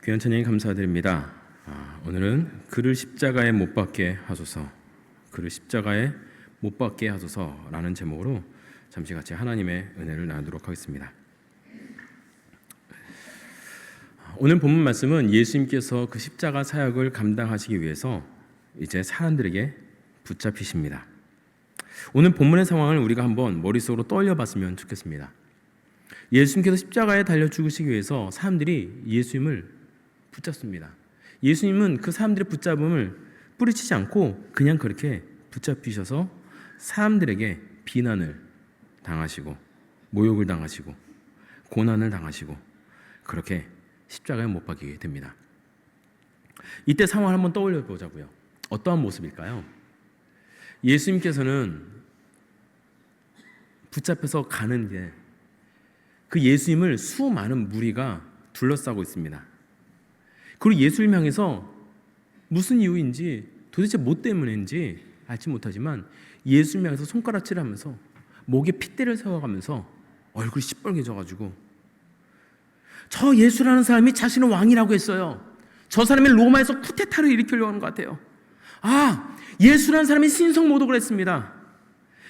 귀한 찬양에 감사드립니다. 오늘은 그를 십자가에 못 박게 하소서, 그를 십자가에 못 박게 하소서라는 제목으로 잠시 같이 하나님의 은혜를 나누도록 하겠습니다. 오늘 본문 말씀은 예수님께서 그 십자가 사역을 감당하시기 위해서 이제 사람들에게 붙잡히십니다. 오늘 본문의 상황을 우리가 한번 머릿속으로 떠올려봤으면 좋겠습니다. 예수님께서 십자가에 달려 죽으시기 위해서 사람들이 예수님을 붙잡습니다. 예수님은 그 사람들의 붙잡음을 뿌리치지 않고 그냥 그렇게 붙잡히셔서 사람들에게 비난을 당하시고 모욕을 당하시고 고난을 당하시고 그렇게 십자가에 못 박히게 됩니다. 이때 상황을 한번 떠올려 보자고요. 어떠한 모습일까요? 예수님께서는 붙잡혀서 가는데 그 예수님을 수많은 무리가 둘러싸고 있습니다. 그리고 예수님 향해서 무슨 이유인지 도대체 뭐 때문인지 알지 못하지만 예수님 향해서 손가락질을 하면서 목에 핏대를 세워가면서 얼굴이 시뻘개져가지고 저 예수라는 사람이 자신은 왕이라고 했어요. 저 사람이 로마에서 쿠데타를 일으키려고 하는 것 같아요. 예수라는 사람이 신성모독을 했습니다.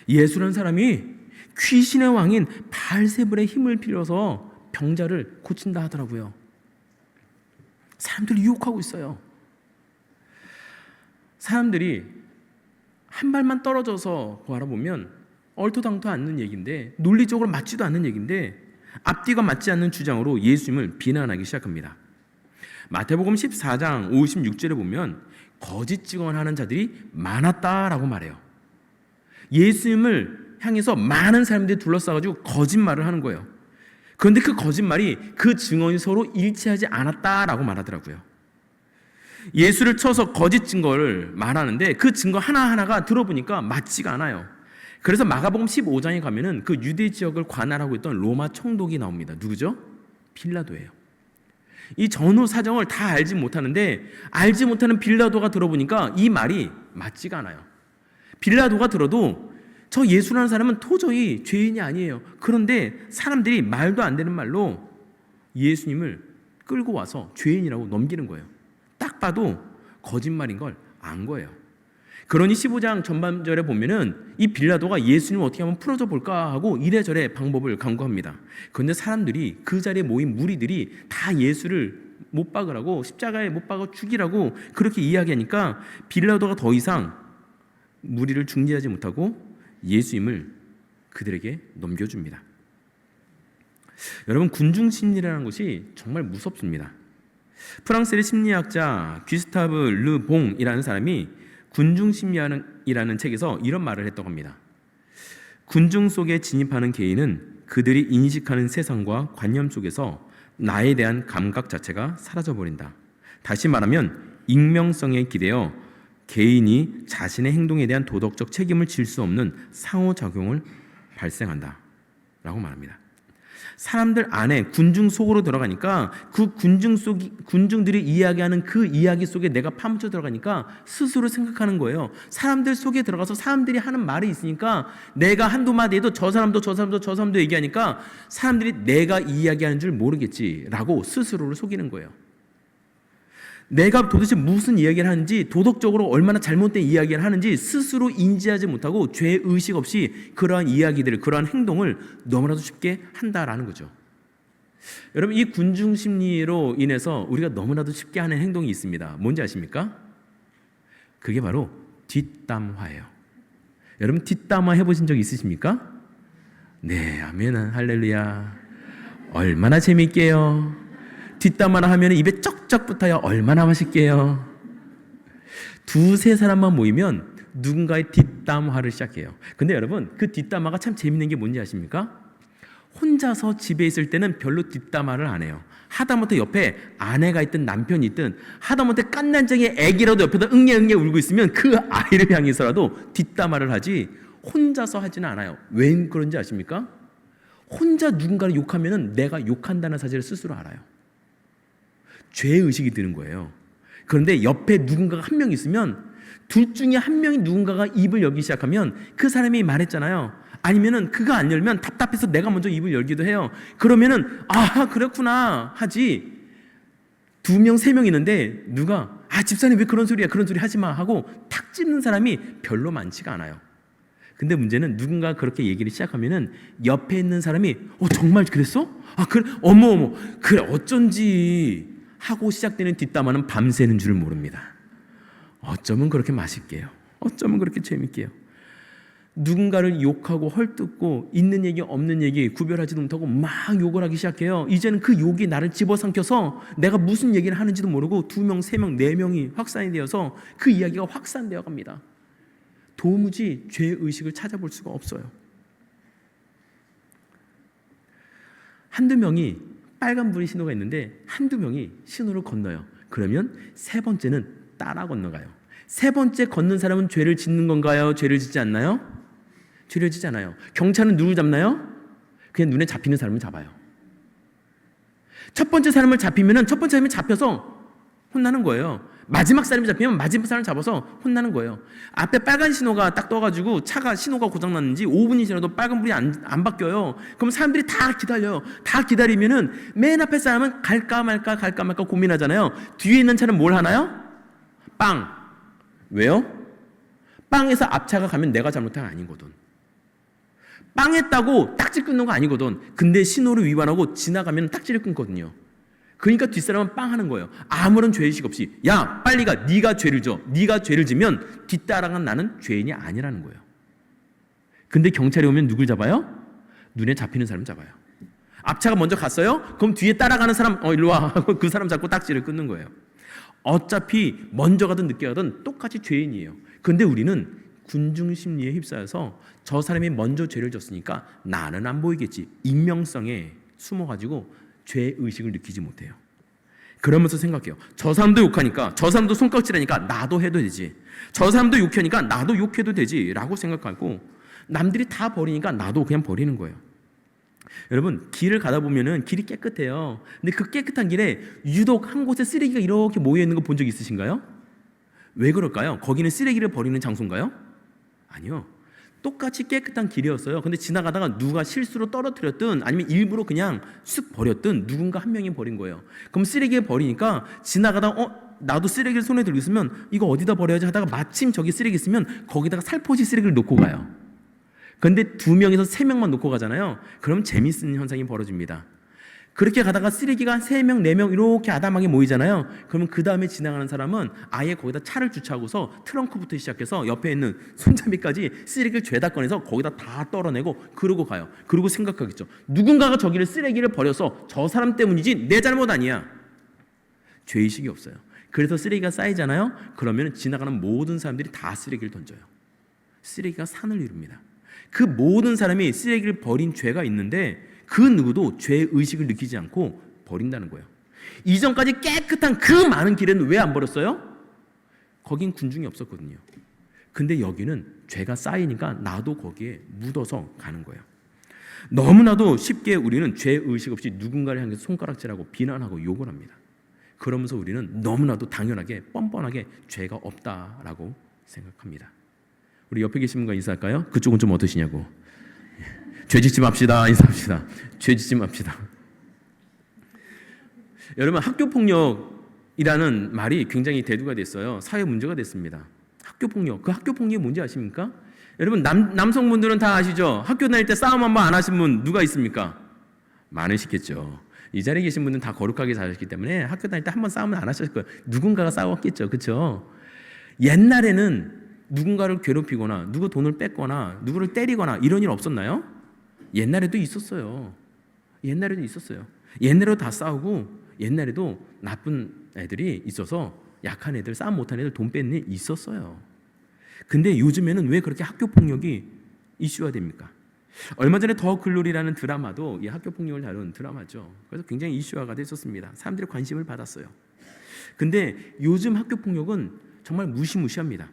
예수라는 사람이 귀신의 왕인 바알세불의 힘을 빌려서 병자를 고친다 하더라고요. 사람들이 유혹하고 있어요. 사람들이 한 발만 떨어져서 바라보면 얼토당토 않는 얘기인데, 논리적으로 맞지도 않는 얘기인데 앞뒤가 맞지 않는 주장으로 예수님을 비난하기 시작합니다. 마태복음 14장 56절에 보면 거짓 증언하는 자들이 많았다라고 말해요. 예수님을 향해서 많은 사람들이 둘러싸가지고 거짓말을 하는 거예요. 그런데 그 거짓말이 그 증언이 서로 일치하지 않았다라고 말하더라고요. 예수를 쳐서 거짓 증거를 말하는데 그 증거 하나하나가 들어보니까 맞지가 않아요. 그래서 마가복음 15장에 가면은 그 유대 지역을 관할하고 있던 로마 총독이 나옵니다. 누구죠? 빌라도예요. 이 전후 사정을 다 알지 못하는데 알지 못하는 빌라도가 들어보니까 이 말이 맞지가 않아요. 빌라도가 들어도 저 예수라는 사람은 도저히 죄인이 아니에요. 그런데 사람들이 말도 안 되는 말로 예수님을 끌고 와서 죄인이라고 넘기는 거예요. 딱 봐도 거짓말인 걸 안 거예요. 그러니 15장 전반절에 보면은 이 빌라도가 예수님을 어떻게 하면 풀어줘 볼까 하고 이래저래 방법을 강구합니다. 그런데 사람들이 그 자리에 모인 무리들이 다 예수를 못 박으라고, 십자가에 못 박아 죽이라고 그렇게 이야기하니까 빌라도가 더 이상 무리를 중지하지 못하고 예수님을 그들에게 넘겨줍니다. 여러분, 군중심리라는 것이 정말 무섭습니다. 프랑스의 심리학자 귀스타브 르봉이라는 사람이 군중심리이라는 책에서 이런 말을 했다고 합니다. 군중 속에 진입하는 개인은 그들이 인식하는 세상과 관념 속에서 나에 대한 감각 자체가 사라져버린다. 다시 말하면 익명성에 기대어 개인이 자신의 행동에 대한 도덕적 책임을 질 수 없는 상호작용을 발생한다 라고 말합니다. 사람들 안에 군중 속으로 들어가니까 그 군중들이 이야기하는 그 이야기 속에 내가 파묻혀 들어가니까 스스로 생각하는 거예요. 사람들 속에 들어가서 사람들이 하는 말이 있으니까 내가 한두 마디 해도 저 사람도 얘기하니까 사람들이 내가 이야기하는 줄 모르겠지라고 스스로를 속이는 거예요. 내가 도대체 무슨 이야기를 하는지, 도덕적으로 얼마나 잘못된 이야기를 하는지 스스로 인지하지 못하고 죄의식 없이 그러한 이야기들을, 그러한 행동을 너무나도 쉽게 한다라는 거죠. 여러분, 이 군중심리로 인해서 우리가 너무나도 쉽게 하는 행동이 있습니다. 뭔지 아십니까? 그게 바로 뒷담화예요. 여러분, 뒷담화 해보신 적 있으십니까? 네, 아멘, 할렐루야. 얼마나 재미있게요. 뒷담화나 하면 입에 쩍쩍 붙어요. 얼마나 맛있게요. 두세 사람만 모이면 누군가의 뒷담화를 시작해요. 근데 여러분, 그 뒷담화가 참 재밌는 게 뭔지 아십니까? 혼자서 집에 있을 때는 별로 뒷담화를 안 해요. 하다못해 옆에 아내가 있든 남편이 있든 하다못해 깐난쟁이 애기라도 옆에다 응애 울고 있으면 그 아이를 향해서라도 뒷담화를 하지 혼자서 하지는 않아요. 왜 그런지 아십니까? 혼자 누군가를 욕하면 내가 욕한다는 사실을 스스로 알아요. 죄의식이 드는 거예요. 그런데 옆에 누군가가 한 명 있으면 둘 중에 한 명이 누군가가 입을 열기 시작하면 그 사람이 말했잖아요. 아니면은 그가 안 열면 답답해서 내가 먼저 입을 열기도 해요. 그러면은 그렇구나 하지 2명, 3명 있는데 누가 집사님 왜 그런 소리야, 그런 소리 하지 마 하고 탁 찝는 사람이 별로 많지가 않아요. 근데 문제는 누군가 그렇게 얘기를 시작하면은 옆에 있는 사람이 정말 그랬어? 그래, 어머 그래 어쩐지 하고 시작되는 뒷담화는 밤새는 줄 모릅니다. 어쩌면 그렇게 맛있게요. 어쩌면 그렇게 재밌게요. 누군가를 욕하고 헐뜯고 있는 얘기 없는 얘기 구별하지도 못하고 막 욕을 하기 시작해요. 이제는 그 욕이 나를 집어삼켜서 내가 무슨 얘기를 하는지도 모르고 2명, 3명, 4명이 확산이 되어서 그 이야기가 확산되어 갑니다. 도무지 죄의식을 찾아볼 수가 없어요. 한두 명이 빨간불이 신호가 있는데 한두 명이 신호를 건너요. 그러면 세 번째는 따라 건너가요. 세 번째 걷는 사람은 죄를 짓는 건가요? 죄를 짓지 않나요? 죄를 짓지 않아요. 경찰은 누굴 잡나요? 그냥 눈에 잡히는 사람을 잡아요. 첫 번째 사람을 잡히면은 첫 번째 사람이 잡혀서 혼나는 거예요. 마지막 사람이 잡히면 마지막 사람을 잡아서 혼나는 거예요. 앞에 빨간 신호가 딱 떠가지고 차가 신호가 고장났는지 5분이 지나도 빨간불이 안 바뀌어요. 그럼 사람들이 다 기다려요. 다 기다리면은 맨 앞에 사람은 갈까 말까 고민하잖아요. 뒤에 있는 차는 뭘 하나요? 빵. 왜요? 빵에서 앞차가 가면 내가 잘못한 거 아니거든. 빵했다고 딱지 끊는 거 아니거든. 근데 신호를 위반하고 지나가면 딱지를 끊거든요. 그러니까 뒷사람은 빵 하는 거예요. 아무런 죄의식 없이 야 빨리 가, 네가 죄를 져. 네가 죄를 지면 뒤따라간 나는 죄인이 아니라는 거예요. 근데 경찰이 오면 누굴 잡아요? 눈에 잡히는 사람 잡아요. 앞차가 먼저 갔어요? 그럼 뒤에 따라가는 사람 일로 와 하고 그 사람 잡고 딱지를 끊는 거예요. 어차피 먼저 가든 늦게 가든 똑같이 죄인이에요. 근데 우리는 군중심리에 휩싸여서 저 사람이 먼저 죄를 졌으니까 나는 안 보이겠지. 익명성에 숨어가지고 죄의식을 느끼지 못해요. 그러면서 생각해요. 저 사람도 욕하니까, 저 사람도 손깍질하니까 나도 해도 되지. 저 사람도 욕하니까 나도 욕해도 되지 라고 생각하고 남들이 다 버리니까 나도 그냥 버리는 거예요. 여러분 길을 가다 보면은 길이 깨끗해요. 근데 그 깨끗한 길에 유독 한 곳에 쓰레기가 이렇게 모여있는 거 본 적 있으신가요? 왜 그럴까요? 거기는 쓰레기를 버리는 장소인가요? 아니요. 똑같이 깨끗한 길이었어요. 근데 지나가다가 누가 실수로 떨어뜨렸든 아니면 일부러 그냥 쓱 버렸든 누군가 한 명이 버린 거예요. 그럼 쓰레기를 버리니까 지나가다가 나도 쓰레기를 손에 들고 있으면 이거 어디다 버려야지 하다가 마침 저기 쓰레기 있으면 거기다가 살포시 쓰레기를 놓고 가요. 근데 2명에서 3명만 놓고 가잖아요. 그럼 재밌는 현상이 벌어집니다. 그렇게 가다가 쓰레기가 3명, 4명 이렇게 아담하게 모이잖아요. 그러면 그 다음에 지나가는 사람은 아예 거기다 차를 주차하고서 트렁크부터 시작해서 옆에 있는 손잡이까지 쓰레기를 죄다 꺼내서 거기다 다 떨어내고 그러고 가요. 그러고 생각하겠죠. 누군가가 저기를 쓰레기를 버려서 저 사람 때문이지 내 잘못 아니야. 죄의식이 없어요. 그래서 쓰레기가 쌓이잖아요. 그러면 지나가는 모든 사람들이 다 쓰레기를 던져요. 쓰레기가 산을 이룹니다. 그 모든 사람이 쓰레기를 버린 죄가 있는데 그 누구도 죄의식을 느끼지 않고 버린다는 거예요. 이전까지 깨끗한 그 많은 길에는 왜 안 버렸어요? 거긴 군중이 없었거든요. 근데 여기는 죄가 쌓이니까 나도 거기에 묻어서 가는 거예요. 너무나도 쉽게 우리는 죄의식 없이 누군가를 향해서 손가락질하고 비난하고 욕을 합니다. 그러면서 우리는 너무나도 당연하게 뻔뻔하게 죄가 없다라고 생각합니다. 우리 옆에 계신 분과 인사할까요? 그쪽은 좀 어떠시냐고. 죄 짓지 맙시다. 인사합시다. 죄 짓지 맙시다. 여러분 학교폭력이라는 말이 굉장히 대두가 됐어요. 사회 문제가 됐습니다. 학교폭력. 그 학교폭력이 뭔지 아십니까? 여러분 남성분들은 다 아시죠? 학교 다닐 때 싸움 한 번 안 하신 분 누가 있습니까? 많으시겠죠. 이 자리에 계신 분들은 다 거룩하게 자셨기 때문에 학교 다닐 때 한 번 싸움은 안 하셨을 거예요. 누군가가 싸웠겠죠. 그렇죠? 옛날에는 누군가를 괴롭히거나 누구 돈을 뺏거나 누구를 때리거나 이런 일 없었나요? 옛날에도 있었어요. 옛날에도 다 싸우고 옛날에도 나쁜 애들이 있어서 약한 애들, 싸움 못한 애들 돈 뺏는 일 있었어요. 근데 요즘에는 왜 그렇게 학교폭력이 이슈화 됩니까? 얼마 전에 더 글로리라는 드라마도 이 학교폭력을 다룬 드라마죠. 그래서 굉장히 이슈화가 됐었습니다. 사람들이 관심을 받았어요. 근데 요즘 학교폭력은 정말 무시무시합니다.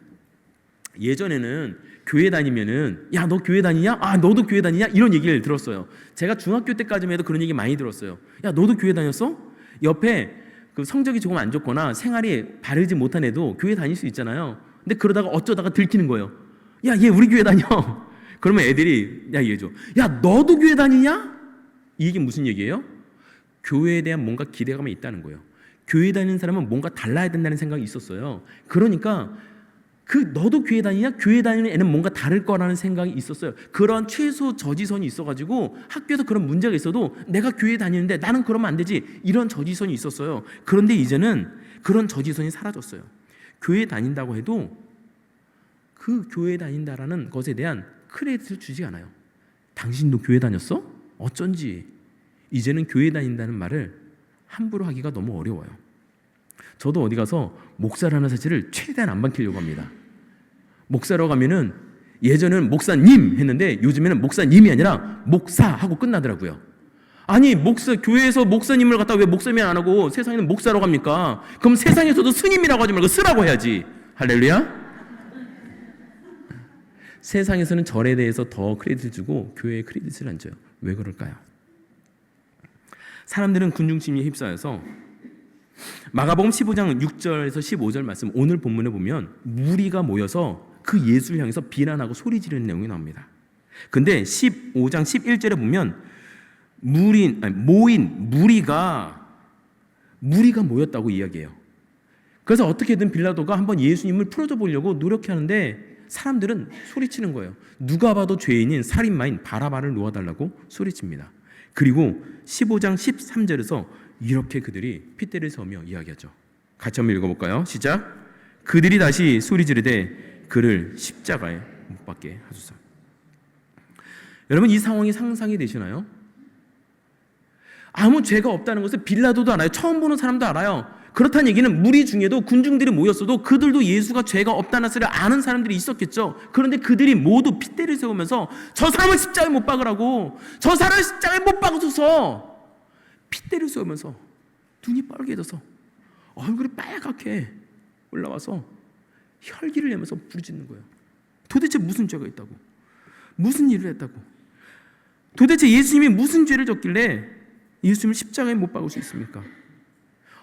예전에는 교회 다니면은 야 너 교회 다니냐? 아 너도 교회 다니냐? 이런 얘기를 들었어요. 제가 중학교 때까지만 해도 그런 얘기 많이 들었어요. 야 너도 교회 다녔어? 옆에 그 성적이 조금 안 좋거나 생활이 바르지 못한 애도 교회 다닐 수 있잖아요. 근데 그러다가 어쩌다가 들키는 거예요. 야 얘 우리 교회 다녀. 그러면 애들이 야 얘죠. 야 너도 교회 다니냐? 이 얘기 무슨 얘기예요? 교회에 대한 뭔가 기대감이 있다는 거예요. 교회 다니는 사람은 뭔가 달라야 된다는 생각이 있었어요. 그러니까 너도 교회 다니냐? 교회 다니는 애는 뭔가 다를 거라는 생각이 있었어요. 그런 최소 저지선이 있어가지고 학교에서 그런 문제가 있어도 내가 교회 다니는데 나는 그러면 안 되지, 이런 저지선이 있었어요. 그런데 이제는 그런 저지선이 사라졌어요. 교회 다닌다고 해도 그 교회 다닌다라는 것에 대한 크레딧을 주지 않아요. 당신도 교회 다녔어? 어쩐지. 이제는 교회 다닌다는 말을 함부로 하기가 너무 어려워요. 저도 어디 가서 목사라는 사실을 최대한 안 밝히려고 합니다. 목사라고 가면은 예전에는 목사님 했는데 요즘에는 목사님이 아니라 목사하고 끝나더라고요. 아니, 교회에서 목사님을 갖다 왜 목사님 안 하고 세상에는 목사라고 합니까? 그럼 세상에서도 스님이라고 하지 말고 쓰라고 해야지. 할렐루야. 세상에서는 절에 대해서 더 크레딧을 주고 교회에 크레딧을 안 줘요. 왜 그럴까요? 사람들은 군중심리에 휩싸여서 마가복음 15장 6절에서 15절 말씀, 오늘 본문에 보면 무리가 모여서 그 예수를 향해서 비난하고 소리 지르는 내용이 나옵니다. 근데 15장 11절에 보면 무리가 모였다고 이야기해요. 그래서 어떻게든 빌라도가 한번 예수님을 풀어줘 보려고 노력하는데 사람들은 소리치는 거예요. 누가 봐도 죄인인 살인마인 바라바를 놓아달라고 소리칩니다. 그리고 15장 13절에서 이렇게 그들이 핏대를 세우며 이야기하죠. 같이 한번 읽어볼까요? 시작. 그들이 다시 소리 지르되 그를 십자가에 못 박게 하소서. 여러분, 이 상황이 상상이 되시나요? 아무 죄가 없다는 것을 빌라도도 알아요. 처음 보는 사람도 알아요. 그렇다는 얘기는 무리 중에도 군중들이 모였어도 그들도 예수가 죄가 없다는 것을 아는 사람들이 있었겠죠. 그런데 그들이 모두 핏대를 세우면서 저 사람을 십자가에 못 박으라고, 저 사람을 십자가에 못 박아줘서 핏대를 세우면서 눈이 빨개져서 얼굴이 빨갛게 올라와서 혈기를 내면서 부르짖는 거예요. 도대체 무슨 죄가 있다고, 무슨 일을 했다고, 도대체 예수님이 무슨 죄를 졌길래 예수님을 십자가에 못 박을 수 있습니까?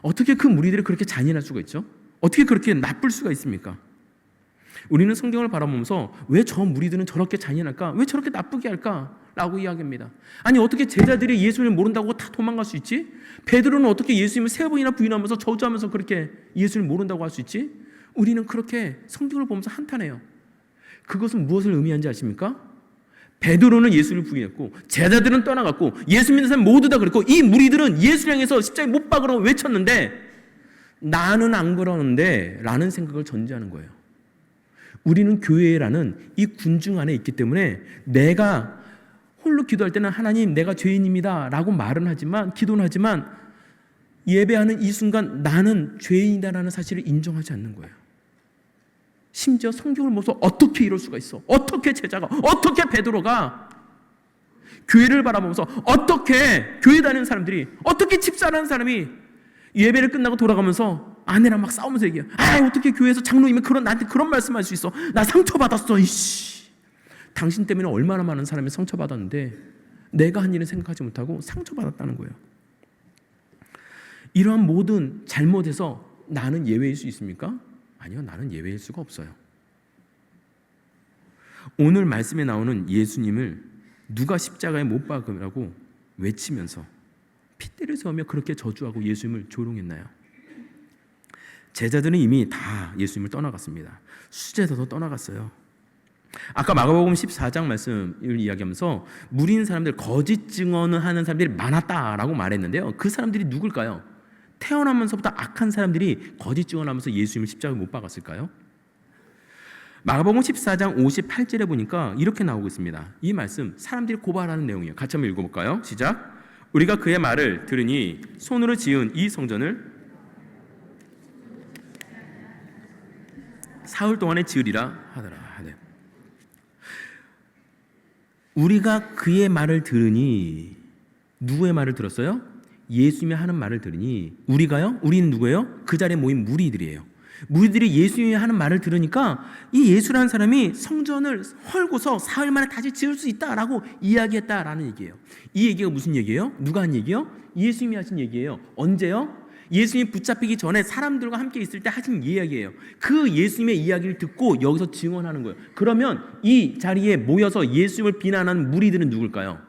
어떻게 그 무리들이 그렇게 잔인할 수가 있죠? 어떻게 그렇게 나쁠 수가 있습니까? 우리는 성경을 바라보면서 왜 저 무리들은 저렇게 잔인할까? 왜 저렇게 나쁘게 할까? 라고 이야기합니다. 아니, 어떻게 제자들이 예수님을 모른다고 다 도망갈 수 있지? 베드로는 어떻게 예수님을 3번이나 부인하면서 저주하면서 그렇게 예수님을 모른다고 할 수 있지? 우리는 그렇게 성경을 보면서 한탄해요. 그것은 무엇을 의미하는지 아십니까? 베드로는 예수를 부인했고 제자들은 떠나갔고 예수 믿는 사람 모두 다 그랬고 이 무리들은 예수를 향해서 십자가에 못 박으라고 외쳤는데 나는 안 그러는데 라는 생각을 전제하는 거예요. 우리는 교회라는 이 군중 안에 있기 때문에 내가 홀로 기도할 때는 하나님 내가 죄인입니다 라고 말은 하지만, 기도는 하지만 예배하는 이 순간 나는 죄인이다라는 사실을 인정하지 않는 거예요. 심지어 성경을 보면서 어떻게 이럴 수가 있어? 어떻게 제자가, 어떻게 베드로가 교회를 바라보면서, 어떻게 교회 다니는 사람들이, 어떻게 집사라는 사람이 예배를 끝나고 돌아가면서 아내랑 막 싸우면서 얘기해요. 어떻게 교회에서 장로님이 나한테 그런 말씀할 수 있어? 나 상처받았어. 이씨. 당신 때문에 얼마나 많은 사람이 상처받았는데 내가 한 일은 생각하지 못하고 상처받았다는 거예요. 이러한 모든 잘못에서 나는 예외일 수 있습니까? 아니요, 나는 예외일 수가 없어요. 오늘 말씀에 나오는 예수님을 누가 십자가에 못 박으라고 외치면서 핏대를 세우며 그렇게 저주하고 예수님을 조롱했나요? 제자들은 이미 다 예수님을 떠나갔습니다. 수제자도 떠나갔어요. 아까 마가복음 14장 말씀을 이야기하면서 무리인 사람들, 거짓 증언을 하는 사람들이 많았다라고 말했는데요. 그 사람들이 누굴까요? 태어나면서부터 악한 사람들이 거짓 증언하면서 예수님을 십자가에 못 박았을까요? 마가복음 14장 58절에 보니까 이렇게 나오고 있습니다. 이 말씀 사람들이 고발하는 내용이에요. 같이 한번 읽어볼까요? 시작. 우리가 그의 말을 들으니 손으로 지은 이 성전을 사흘 동안에 지으리라 하더라. 네. 우리가 그의 말을 들으니, 누구의 말을 들었어요? 예수님이 하는 말을 들으니, 우리가요? 우리는 누구예요? 그 자리에 모인 무리들이에요. 무리들이 예수님이 하는 말을 들으니까 이 예수라는 사람이 성전을 헐고서 사흘 만에 다시 지을 수 있다라고 이야기했다라는 얘기예요. 이 얘기가 무슨 얘기예요? 누가 한 얘기예요? 예수님이 하신 얘기예요. 언제요? 예수님이 붙잡히기 전에 사람들과 함께 있을 때 하신 이야기예요. 그 예수님의 이야기를 듣고 여기서 증언하는 거예요. 그러면 이 자리에 모여서 예수님을 비난하는 무리들은 누굴까요?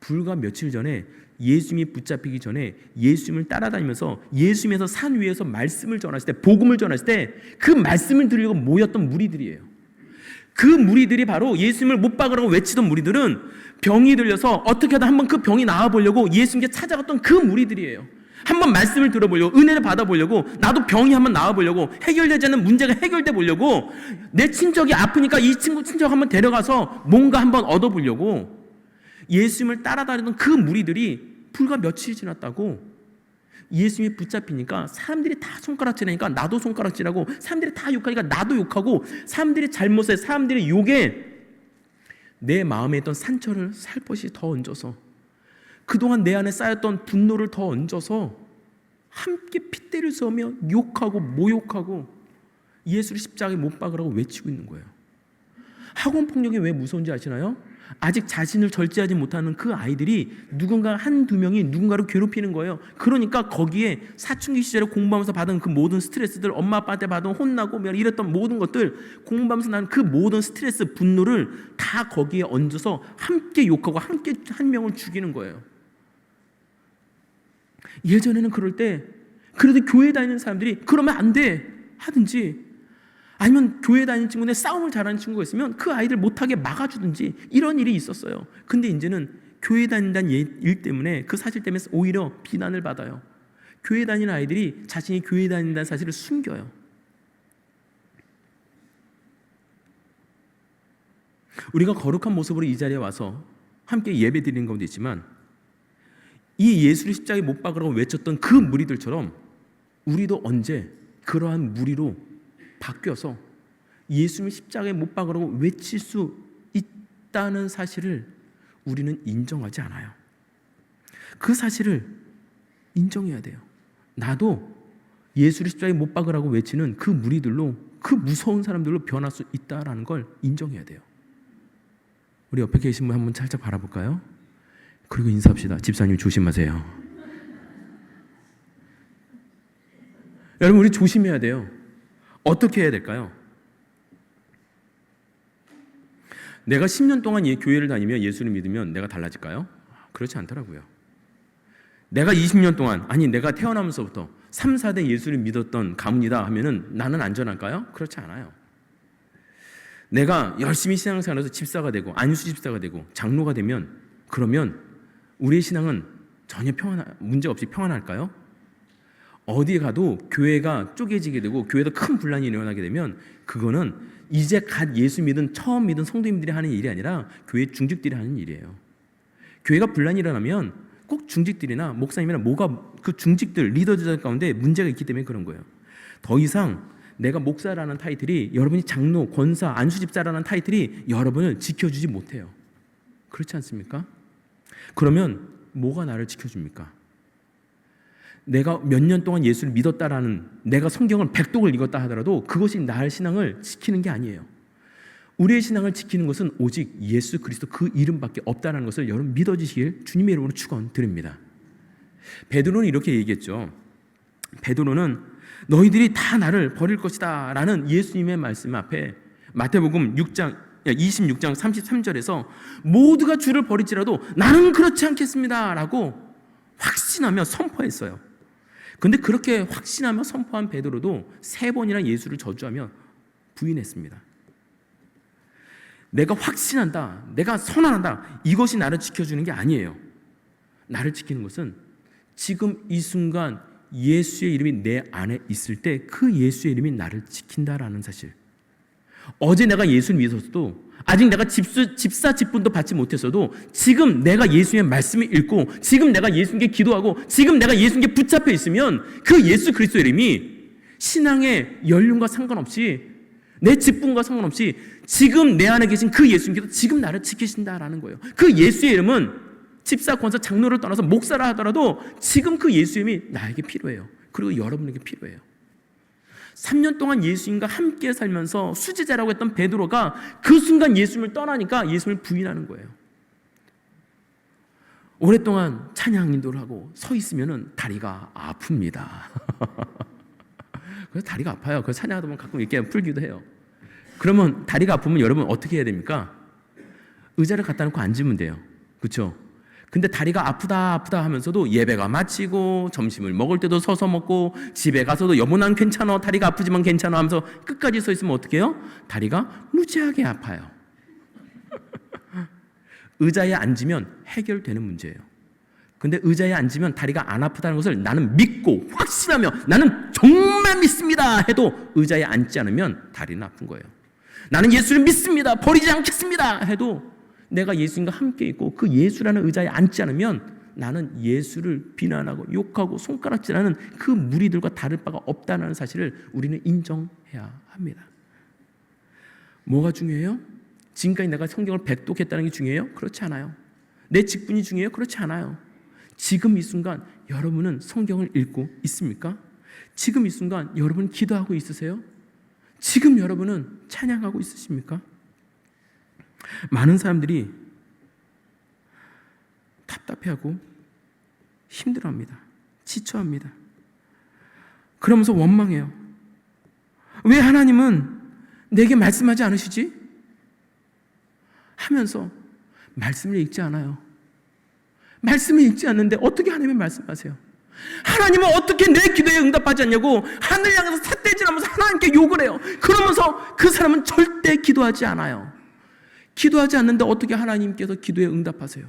불과 며칠 전에 예수님이 붙잡히기 전에 예수님을 따라다니면서 예수님에서 산 위에서 말씀을 전하실 때, 복음을 전하실 때 그 말씀을 들으려고 모였던 무리들이에요. 그 무리들이 바로 예수님을 못 박으라고 외치던 무리들은 병이 들려서 어떻게든 한번 그 병이 나아보려고 예수님께 찾아갔던 그 무리들이에요. 한번 말씀을 들어보려고, 은혜를 받아보려고, 나도 병이 한번 나아보려고, 해결되지 않는 문제가 해결돼 보려고, 내 친척이 아프니까 이 친척 한번 데려가서 뭔가 한번 얻어보려고 예수님을 따라다니던 그 무리들이 불과 며칠이 지났다고 예수님이 붙잡히니까 사람들이 다 손가락질하니까 나도 손가락질하고, 사람들이 다 욕하니까 나도 욕하고, 사람들이 잘못해, 사람들이 욕에 내 마음에 있던 상처를 살포시 더 얹어서, 그동안 내 안에 쌓였던 분노를 더 얹어서 함께 핏대를 쏘며 욕하고 모욕하고 예수를 십자가에 못 박으라고 외치고 있는 거예요. 학원 폭력이 왜 무서운지 아시나요? 아직 자신을 절제하지 못하는 그 아이들이 누군가 한두 명이 누군가를 괴롭히는 거예요. 그러니까 거기에 사춘기 시절에 공부하면서 받은 그 모든 스트레스들, 엄마 아빠한테 받은 혼나고 이랬던 모든 것들, 공부하면서 나는 그 모든 스트레스, 분노를 다 거기에 얹어서 함께 욕하고 함께 한 명을 죽이는 거예요. 예전에는 그럴 때 그래도 교회 다니는 사람들이 그러면 안 돼 하든지, 아니면 교회 다니는 친구인데 싸움을 잘하는 친구가 있으면 그 아이들 못하게 막아주든지, 이런 일이 있었어요. 근데 이제는 교회 다닌다는 일 때문에, 그 사실 때문에 오히려 비난을 받아요. 교회 다니는 아이들이 자신이 교회 다닌다는 사실을 숨겨요. 우리가 거룩한 모습으로 이 자리에 와서 함께 예배 드리는 가운데 있지만, 이 예수를 십자가에 못 박으라고 외쳤던 그 무리들처럼 우리도 언제 그러한 무리로 바뀌어서 예수님을 십자가에 못 박으라고 외칠 수 있다는 사실을 우리는 인정하지 않아요. 그 사실을 인정해야 돼요. 나도 예수를 십자가에 못 박으라고 외치는 그 무리들로, 그 무서운 사람들로 변할 수 있다는 걸 인정해야 돼요. 우리 옆에 계신 분 한번 살짝 바라볼까요? 그리고 인사합시다. 집사님 조심하세요. 여러분, 우리 조심해야 돼요. 어떻게 해야 될까요? 내가 10년 동안 교회를 다니며 예수를 믿으면 내가 달라질까요? 그렇지 않더라고요. 내가 20년 동안, 아니 내가 태어나면서부터 3, 4대 예수를 믿었던 가문이다 하면은 나는 안전할까요? 그렇지 않아요. 내가 열심히 신앙생활해서 집사가 되고 안수 집사가 되고 장로가 되면, 그러면 우리의 신앙은 전혀 문제 없이 평안할까요? 어디 가도 교회가 쪼개지게 되고 교회도 큰 분란이 일어나게 되면, 그거는 이제 갓 예수 믿은 처음 믿은 성도님들이 하는 일이 아니라 교회 중직들이 하는 일이에요. 교회가 분란이 일어나면 꼭 중직들이나 목사님이나 그 중직들, 리더들 가운데 문제가 있기 때문에 그런 거예요. 더 이상 내가 목사라는 타이틀이, 여러분이 장로, 권사, 안수집사라는 타이틀이 여러분을 지켜주지 못해요. 그렇지 않습니까? 그러면 뭐가 나를 지켜줍니까? 내가 몇 년 동안 예수를 믿었다라는, 내가 성경을 100독을 읽었다 하더라도 그것이 나의 신앙을 지키는 게 아니에요. 우리의 신앙을 지키는 것은 오직 예수 그리스도 그 이름밖에 없다는 것을 여러분 믿어주시길 주님의 이름으로 축원드립니다. 베드로는 이렇게 얘기했죠. 베드로는 너희들이 다 나를 버릴 것이다 라는 예수님의 말씀 앞에 마태복음 26장 33절에서 모두가 주를 버릴지라도 나는 그렇지 않겠습니다 라고 확신하며 선포했어요. 그런데 그렇게 확신하며 선포한 베드로도 3번이나 예수를 저주하며 부인했습니다. 내가 확신한다, 내가 선언한다, 이것이 나를 지켜주는 게 아니에요. 나를 지키는 것은 지금 이 순간 예수의 이름이 내 안에 있을 때 그 예수의 이름이 나를 지킨다라는 사실. 어제 내가 예수를 믿었어도, 아직 내가 집사 직분도 받지 못했어도, 지금 내가 예수의 말씀을 읽고, 지금 내가 예수님께 기도하고, 지금 내가 예수님께 붙잡혀 있으면 그 예수 그리스도의 이름이 신앙의 연륜과 상관없이, 내 직분과 상관없이 지금 내 안에 계신 그 예수님께서 지금 나를 지키신다라는 거예요. 그 예수의 이름은 집사, 권사, 장로를 떠나서 목사라 하더라도 지금 그 예수의 이름이 나에게 필요해요. 그리고 여러분에게 필요해요. 3년 동안 예수님과 함께 살면서 수제자라고 했던 베드로가 그 순간 예수님을 떠나니까 예수님을 부인하는 거예요. 오랫동안 찬양 인도를 하고 서 있으면 다리가 아픕니다. 그래서 다리가 아파요. 그래서 찬양하다 보면 가끔 이렇게 풀기도 해요. 그러면 다리가 아프면 여러분 어떻게 해야 됩니까? 의자를 갖다 놓고 앉으면 돼요. 그렇죠? 근데 다리가 아프다 하면서도 예배가 마치고 점심을 먹을 때도 서서 먹고 집에 가서도 여보 난 괜찮아, 다리가 아프지만 괜찮아 하면서 끝까지 서 있으면 어떻게 해요? 다리가 무지하게 아파요. 의자에 앉으면 해결되는 문제예요. 근데 의자에 앉으면 다리가 안 아프다는 것을 나는 믿고 확신하며 나는 정말 믿습니다 해도 의자에 앉지 않으면 다리는 아픈 거예요. 나는 예수를 믿습니다, 버리지 않겠습니다 해도 내가 예수님과 함께 있고 그 예수라는 의자에 앉지 않으면 나는 예수를 비난하고 욕하고 손가락질하는 그 무리들과 다를 바가 없다는 사실을 우리는 인정해야 합니다. 뭐가 중요해요? 지금까지 내가 성경을 백독했다는 게 중요해요? 그렇지 않아요. 내 직분이 중요해요? 그렇지 않아요. 지금 이 순간 여러분은 성경을 읽고 있습니까? 지금 이 순간 여러분 기도하고 있으세요? 지금 여러분은 찬양하고 있으십니까? 많은 사람들이 답답해하고 힘들어합니다. 지쳐합니다. 그러면서 원망해요. 왜 하나님은 내게 말씀하지 않으시지? 하면서 말씀을 읽지 않아요. 말씀을 읽지 않는데 어떻게 하나님이 말씀하세요? 하나님은 어떻게 내 기도에 응답하지 않냐고 하늘 향해서 삿대질하면서 하나님께 욕을 해요. 그러면서 그 사람은 절대 기도하지 않아요. 기도하지 않는데 어떻게 하나님께서 기도에 응답하세요?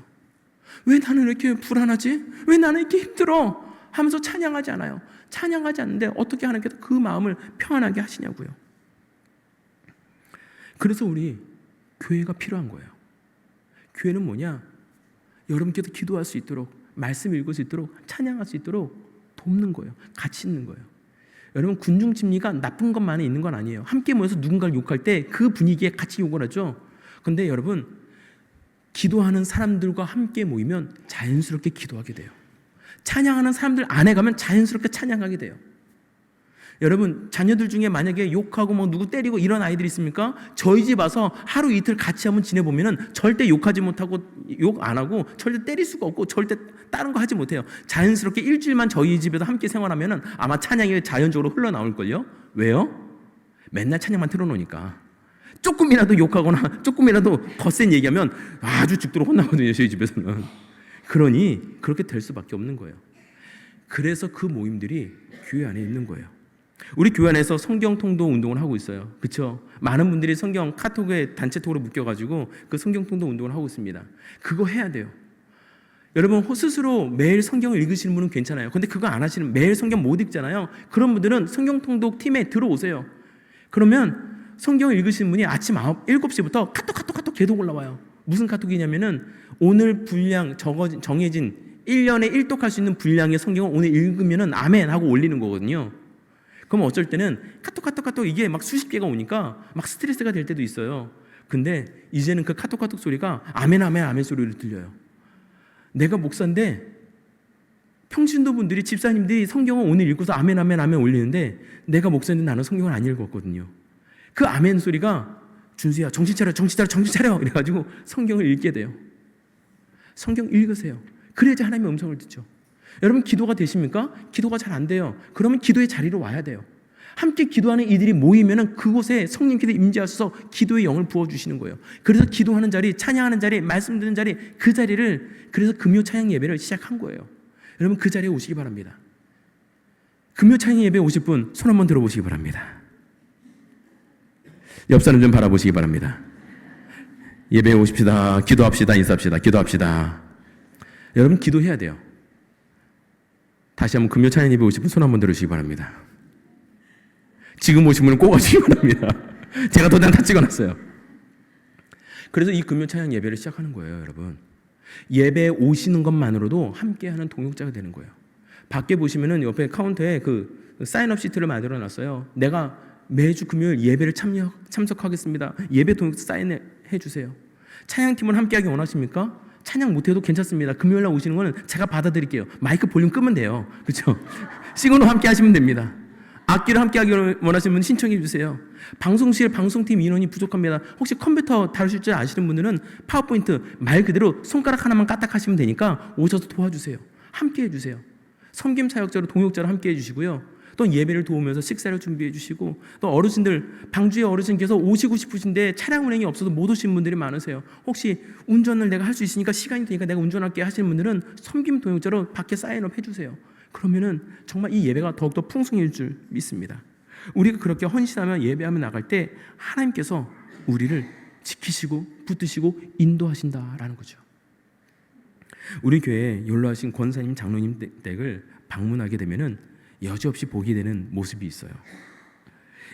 왜 나는 이렇게 불안하지? 왜 나는 이렇게 힘들어? 하면서 찬양하지 않아요. 찬양하지 않는데 어떻게 하나님께서 그 마음을 평안하게 하시냐고요. 그래서 우리 교회가 필요한 거예요. 교회는 뭐냐? 여러분께서 기도할 수 있도록, 말씀 읽을 수 있도록, 찬양할 수 있도록 돕는 거예요. 같이 있는 거예요. 여러분, 군중 심리가 나쁜 것만이 있는 건 아니에요. 함께 모여서 누군가를 욕할 때 그 분위기에 같이 욕을 하죠. 근데 여러분, 기도하는 사람들과 함께 모이면 자연스럽게 기도하게 돼요. 찬양하는 사람들 안에 가면 자연스럽게 찬양하게 돼요. 여러분, 자녀들 중에 만약에 욕하고 뭐 누구 때리고 이런 아이들이 있습니까? 저희 집 와서 하루 이틀 같이 한번 지내보면은 절대 욕하지 못하고 욕 안 하고 절대 때릴 수가 없고 절대 다른 거 하지 못해요. 자연스럽게 일주일만 저희 집에서 함께 생활하면은 아마 찬양이 자연적으로 흘러나올걸요? 왜요? 맨날 찬양만 틀어놓으니까. 조금이라도 욕하거나 조금이라도 거센 얘기하면 아주 죽도록 혼나거든요, 저희 집에서는. 그러니 그렇게 될 수밖에 없는 거예요. 그래서 그 모임들이 교회 안에 있는 거예요. 우리 교회 안에서 성경 통독 운동을 하고 있어요. 그렇죠? 많은 분들이 성경 카톡에 단체톡으로 묶여가지고 그 성경 통독 운동을 하고 있습니다. 그거 해야 돼요. 여러분, 스스로 매일 성경을 읽으시는 분은 괜찮아요. 근데 그거 안 하시는, 매일 성경 못 읽잖아요. 그런 분들은 성경 통독 팀에 들어오세요. 그러면 성경을 읽으시는 분이 아침 7시부터 카톡 계속 올라와요. 무슨 카톡이냐면은 오늘 분량 정해진 1년에 1독할 수 있는 분량의 성경을 오늘 읽으면은 아멘 하고 올리는 거거든요. 그럼 어쩔 때는 카톡 이게 막 수십 개가 오니까 막 스트레스가 될 때도 있어요. 근데 이제는 그 카톡 소리가 아멘 소리로 들려요. 내가 목사인데 평신도 분들이, 집사님들이 성경을 오늘 읽고서 아멘 올리는데 내가 목사인데 나는 성경을 안 읽었거든요. 그 아멘 소리가 준수야 정신 차려 이래가지고 성경을 읽게 돼요. 성경 읽으세요. 그래야지 하나님의 음성을 듣죠. 여러분, 기도가 되십니까? 기도가 잘 안 돼요. 그러면 기도의 자리로 와야 돼요. 함께 기도하는 이들이 모이면은 그곳에 성령께서 임재하셔서 기도의 영을 부어주시는 거예요. 그래서 기도하는 자리, 찬양하는 자리, 말씀 듣는 자리, 그 자리를, 그래서 금요 찬양 예배를 시작한 거예요. 여러분, 그 자리에 오시기 바랍니다. 금요 찬양 예배에 오실 분 손 한번 들어보시기 바랍니다. 옆 사람 좀 바라보시기 바랍니다. 예배에 오십시다. 기도합시다. 인사합시다. 기도합시다. 여러분, 기도해야 돼요. 다시 한번 금요 찬양 예배 오실 분 손 한번 들어주시기 바랍니다. 지금 오신 분은 꼭 오시기 바랍니다. 제가 도장 다 찍어놨어요. 그래서 이 금요 찬양 예배를 시작하는 거예요, 여러분. 예배에 오시는 것만으로도 함께하는 동역자가 되는 거예요. 밖에 보시면은 옆에 카운터에 그 사인업 시트를 만들어 놨어요. 내가 매주 금요일 예배를 참석하겠습니다. 예배 동역자 사인해 주세요. 찬양팀을 함께하기 원하십니까? 찬양 못해도 괜찮습니다. 금요일날 오시는 거는 제가 받아드릴게요. 마이크 볼륨 끄면 돼요. 그렇죠? 싱어로 함께 하시면 됩니다. 악기를 함께 하기 원하시는 분 신청해 주세요. 방송실 방송팀 인원이 부족합니다. 혹시 컴퓨터 다루실 줄 아시는 분들은 파워포인트 말 그대로 손가락 하나만 까딱하시면 되니까 오셔서 도와주세요. 함께 해주세요. 섬김 사역자로 동역자로 함께 해주시고요. 또 예배를 도우면서 식사를 준비해 주시고, 또 어르신들, 방주에 어르신께서 오시고 싶으신데 차량 운행이 없어서 못 오신 분들이 많으세요. 혹시 운전을 내가 할 수 있으니까, 시간이 되니까 내가 운전할게 하시는 분들은 섬김 동역자로 밖에 사인업 해주세요. 그러면은 정말 이 예배가 더욱더 풍성해질 줄 믿습니다. 우리가 그렇게 헌신하며 예배하며 나갈 때 하나님께서 우리를 지키시고 붙드시고 인도하신다라는 거죠. 우리 교회 연로하신 권사님, 장로님 댁을 방문하게 되면은 여지없이 보게 되는 모습이 있어요.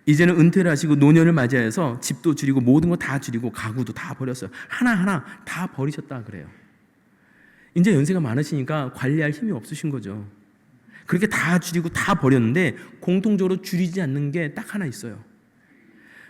이제는 은퇴를 하시고 노년을 맞이해서 집도 줄이고 모든 거 다 줄이고 가구도 다 버렸어요. 하나하나 다 버리셨다 그래요. 이제 연세가 많으시니까 관리할 힘이 없으신 거죠. 그렇게 다 줄이고 다 버렸는데 공통적으로 줄이지 않는 게 딱 하나 있어요.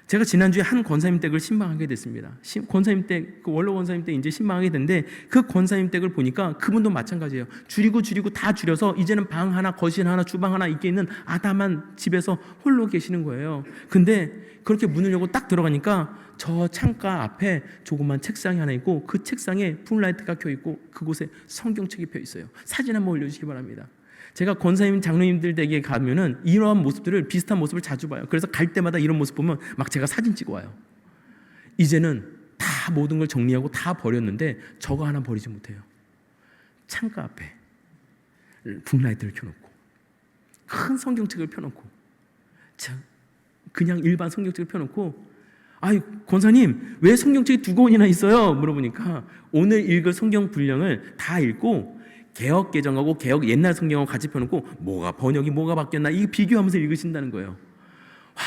제가 지난주에 한 권사님 댁을 신방하게 됐습니다. 권사님 댁, 그 원로 권사님 댁 이제 신방하게 됐는데, 그 권사님 댁을 보니까 그분도 마찬가지예요. 줄이고 다 줄여서 이제는 방 하나, 거실 하나, 주방 하나 있게 있는 아담한 집에서 홀로 계시는 거예요. 근데 그렇게 문을 열고 딱 들어가니까 저 창가 앞에 조그만 책상이 하나 있고, 그 책상에 풋라이트가 켜 있고, 그곳에 성경책이 펴 있어요. 사진 한번 올려주시기 바랍니다. 제가 권사님, 장로님들 댁에 가면은 이러한 모습들을, 비슷한 모습을 자주 봐요. 그래서 갈 때마다 이런 모습 보면 막 제가 사진 찍어 와요. 이제는 다 모든 걸 정리하고 다 버렸는데 저거 하나 버리지 못해요. 창가 앞에 북라이트를 켜놓고 큰 성경책을 펴놓고, 그냥 일반 성경책을 펴놓고, 아이 권사님 왜 성경책이 2권이나 있어요? 물어보니까 오늘 읽을 성경 분량을 다 읽고 개역 개정하고 개역 옛날 성경하고 같이 펴놓고 뭐가 번역이 뭐가 바뀌었나 이 비교하면서 읽으신다는 거예요.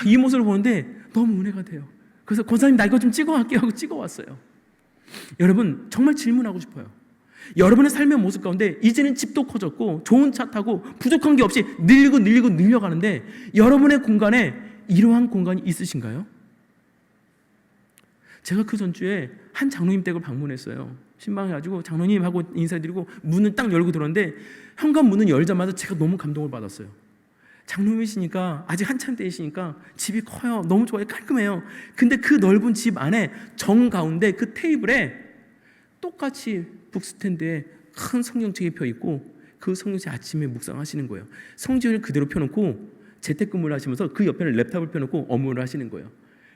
이 모습을 보는데 너무 은혜가 돼요. 그래서 권사님 나 이거 좀 찍어갈게요 하고 찍어왔어요. 여러분 정말 질문하고 싶어요. 여러분의 삶의 모습 가운데 이제는 집도 커졌고 좋은 차 타고 부족한 게 없이 늘려가는데 여러분의 공간에 이러한 공간이 있으신가요? 제가 그 전주에 한 장로님 댁을 방문했어요. 신방해가지고 장로님 하고 인사드리고 문을 딱 열고 들어왔는데 현관 문을 열자마자 제가 너무 감동을 받았어요. 장로님이시니까 아직 한참 때이시니까 집이 커요. 너무 좋아요. 깔끔해요. 근데 그 넓은 집 안에 정가운데 그 테이블에 똑같이 북스탠드에 큰 성경책이 펴있고 그 성경책 아침에 묵상하시는 거예요. 성경을 그대로 펴놓고 재택근무를 하시면서 그 옆에는 랩탑을 펴놓고 업무를 하시는 거예요.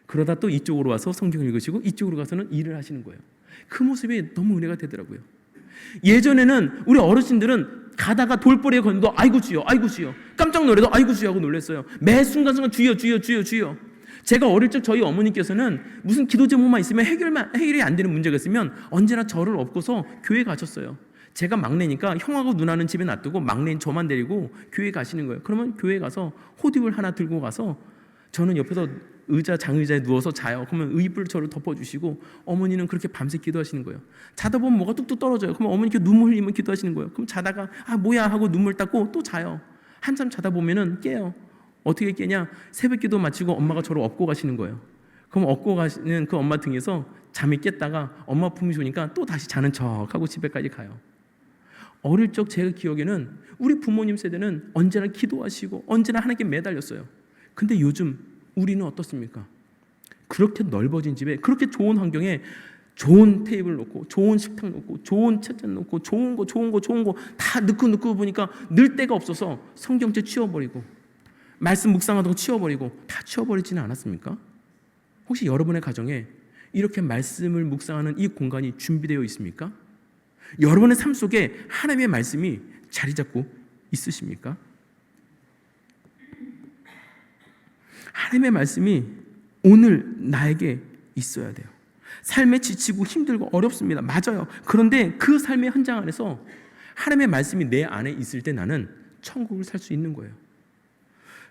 그러다 또 이쪽으로 와서 성경을 읽으시고 이쪽으로 가서는 일을 하시는 거예요. 그 모습이 너무 은혜가 되더라고요. 예전에는 우리 어르신들은 가다가 돌벌이에 걸려도 아이고 주여 아이고 주여, 깜짝 놀래도 아이고 주여 하고 놀랐어요. 매 순간순간 주여 주여 주여 주여. 제가 어릴 적 저희 어머니께서는 무슨 기도 제목만 있으면 해결이 안 되는 문제가 있으면 언제나 저를 업고서 교회 가셨어요. 제가 막내니까 형하고 누나는 집에 놔두고 막내인 저만 데리고 교회 가시는 거예요. 그러면 교회 가서 호디불 하나 들고 가서 저는 옆에서 장의자에 누워서 자요. 그러면 의불 저를 덮어주시고 어머니는 그렇게 밤새 기도하시는 거예요. 자다 보면 뭐가 뚝뚝 떨어져요. 그러면 어머니께 눈물 흘리면 기도하시는 거예요. 그럼 자다가 뭐야 하고 눈물 닦고 또 자요. 한참 자다 보면은 깨요. 어떻게 깨냐? 새벽 기도 마치고 엄마가 저를 업고 가시는 거예요. 그럼 업고 가시는 그 엄마 등에서 잠이 깼다가 엄마 품이 좋으니까 또 다시 자는 척하고 집에까지 가요. 어릴 적 제 기억에는 우리 부모님 세대는 언제나 기도하시고 언제나 하나님께 매달렸어요. 근데 요즘 우리는 어떻습니까? 그렇게 넓어진 집에 그렇게 좋은 환경에 좋은 테이블 놓고 좋은 식탁 놓고 좋은 책잔 놓고 좋은 거 다 넣고 보니까 늘 데가 없어서 성경책 치워버리고 말씀 묵상하던 거 치워버리고 다 치워버리지는 않았습니까? 혹시 여러분의 가정에 이렇게 말씀을 묵상하는 이 공간이 준비되어 있습니까? 여러분의 삶 속에 하나님의 말씀이 자리 잡고 있으십니까? 하나님의 말씀이 오늘 나에게 있어야 돼요. 삶에 지치고 힘들고 어렵습니다. 맞아요. 그런데 그 삶의 현장 안에서 하나님의 말씀이 내 안에 있을 때 나는 천국을 살 수 있는 거예요.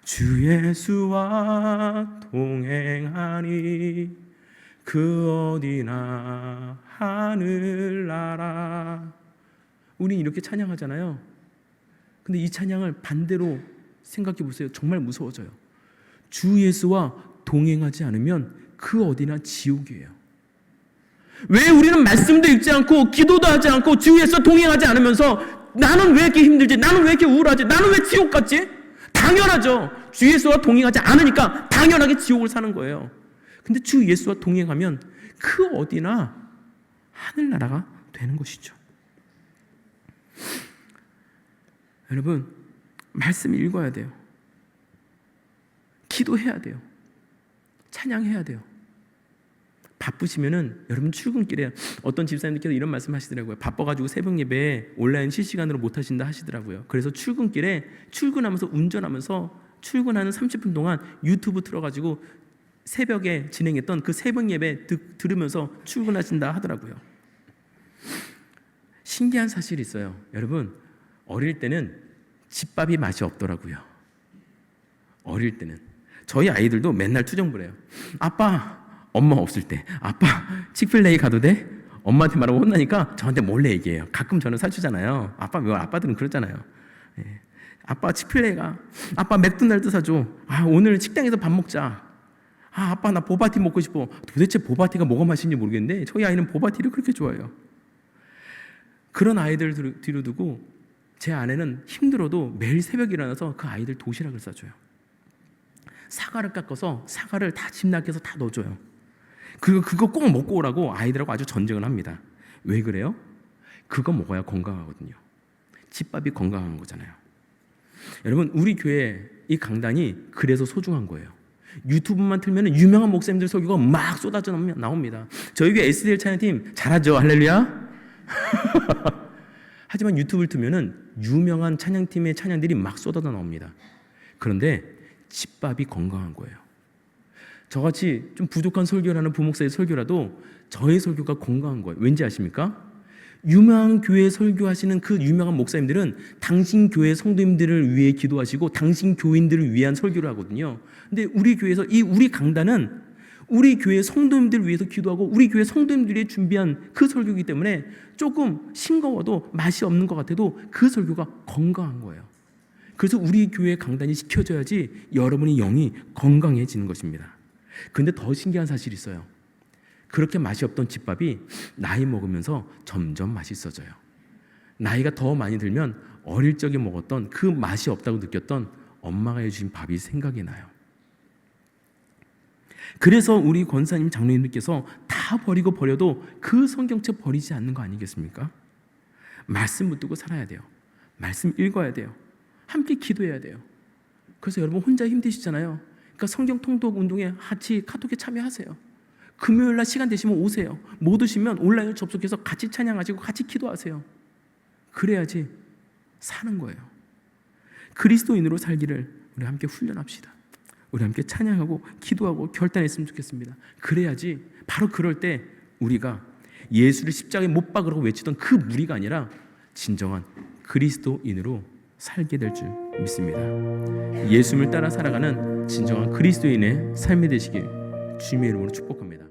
주 예수와 동행하니 그 어디나 하늘나라. 우린 이렇게 찬양하잖아요. 근데 이 찬양을 반대로 생각해 보세요. 정말 무서워져요. 주 예수와 동행하지 않으면 그 어디나 지옥이에요. 왜 우리는 말씀도 읽지 않고 기도도 하지 않고 주 예수와 동행하지 않으면서 나는 왜 이렇게 힘들지? 나는 왜 이렇게 우울하지? 나는 왜 지옥 같지? 당연하죠. 주 예수와 동행하지 않으니까 당연하게 지옥을 사는 거예요. 근데 주 예수와 동행하면 그 어디나 하늘나라가 되는 것이죠. 여러분, 말씀 읽어야 돼요. 기도해야 돼요. 찬양해야 돼요. 바쁘시면은 여러분 출근길에 어떤 집사님들께서 이런 말씀하시더라고요. 바빠가지고 새벽 예배 온라인 실시간으로 못 하신다 하시더라고요. 그래서 출근길에 출근하면서 운전하면서 출근하는 30분 동안 유튜브 틀어가지고 새벽에 진행했던 그 새벽 예배 들으면서 출근하신다 하더라고요. 신기한 사실이 있어요. 여러분, 어릴 때는 집밥이 맛이 없더라고요. 어릴 때는 저희 아이들도 맨날 투정부려요. 아빠, 엄마 없을 때 아빠 치크필레이 가도 돼? 엄마한테 말하고 혼나니까 저한테 몰래 얘기해요. 가끔 저는 사주잖아요. 아빠들은 그러잖아요. 예. 아빠 치크필레이 가. 아빠 맥도날드 사줘. 오늘 식당에서 밥 먹자. 아빠 나 보바티 먹고 싶어. 도대체 보바티가 뭐가 맛있는지 모르겠는데 저희 아이는 보바티를 그렇게 좋아해요. 그런 아이들 뒤로 두고 제 아내는 힘들어도 매일 새벽에 일어나서 그 아이들 도시락을 싸줘요. 사과를 깎아서 사과를 다 집락해서 다 넣어줘요. 그거 꼭 먹고 오라고 아이들하고 아주 전쟁을 합니다. 왜 그래요? 그거 먹어야 건강하거든요. 집밥이 건강한 거잖아요. 여러분, 우리 교회 이 강단이 그래서 소중한 거예요. 유튜브만 틀면 유명한 목사님들 설교가 막 쏟아져 나옵니다. 저희 교회 SDL 찬양팀 잘하죠? 할렐루야. 하지만 유튜브를 틀면 유명한 찬양팀의 찬양들이 막 쏟아져 나옵니다. 그런데 집밥이 건강한 거예요. 저같이 좀 부족한 설교라는 부목사의 설교라도 저의 설교가 건강한 거예요. 왠지 아십니까? 유명한 교회 설교하시는 그 유명한 목사님들은 당신 교회 성도님들을 위해 기도하시고 당신 교인들을 위한 설교를 하거든요. 근데 우리 교회에서 우리 강단은 우리 교회 성도님들을 위해서 기도하고 우리 교회 성도님들이 준비한 그 설교이기 때문에 조금 싱거워도 맛이 없는 것 같아도 그 설교가 건강한 거예요. 그래서 우리 교회 강단이 지켜져야지 여러분의 영이 건강해지는 것입니다. 근데 더 신기한 사실이 있어요. 그렇게 맛이 없던 집밥이 나이 먹으면서 점점 맛있어져요. 나이가 더 많이 들면 어릴 적에 먹었던 그 맛이 없다고 느꼈던 엄마가 해주신 밥이 생각이 나요. 그래서 우리 권사님 장로님들께서 다 버려도 그 성경책 버리지 않는 거 아니겠습니까? 말씀 붙들고 살아야 돼요. 말씀 읽어야 돼요. 함께 기도해야 돼요. 그래서 여러분 혼자 힘드시잖아요. 그러니까 성경 통독 운동에 같이 카톡에 참여하세요. 금요일날 시간 되시면 오세요. 못 오시면 온라인으로 접속해서 같이 찬양하시고 같이 기도하세요. 그래야지 사는 거예요. 그리스도인으로 살기를 우리 함께 훈련합시다. 우리 함께 찬양하고 기도하고 결단했으면 좋겠습니다. 그래야지 바로 그럴 때 우리가 예수를 십자가에 못 박으라고 외치던 그 무리가 아니라 진정한 그리스도인으로 살게 될 줄 믿습니다. 예수님을 따라 살아가는 진정한 그리스도인의 삶이 되시길 주님의 이름으로 축복합니다.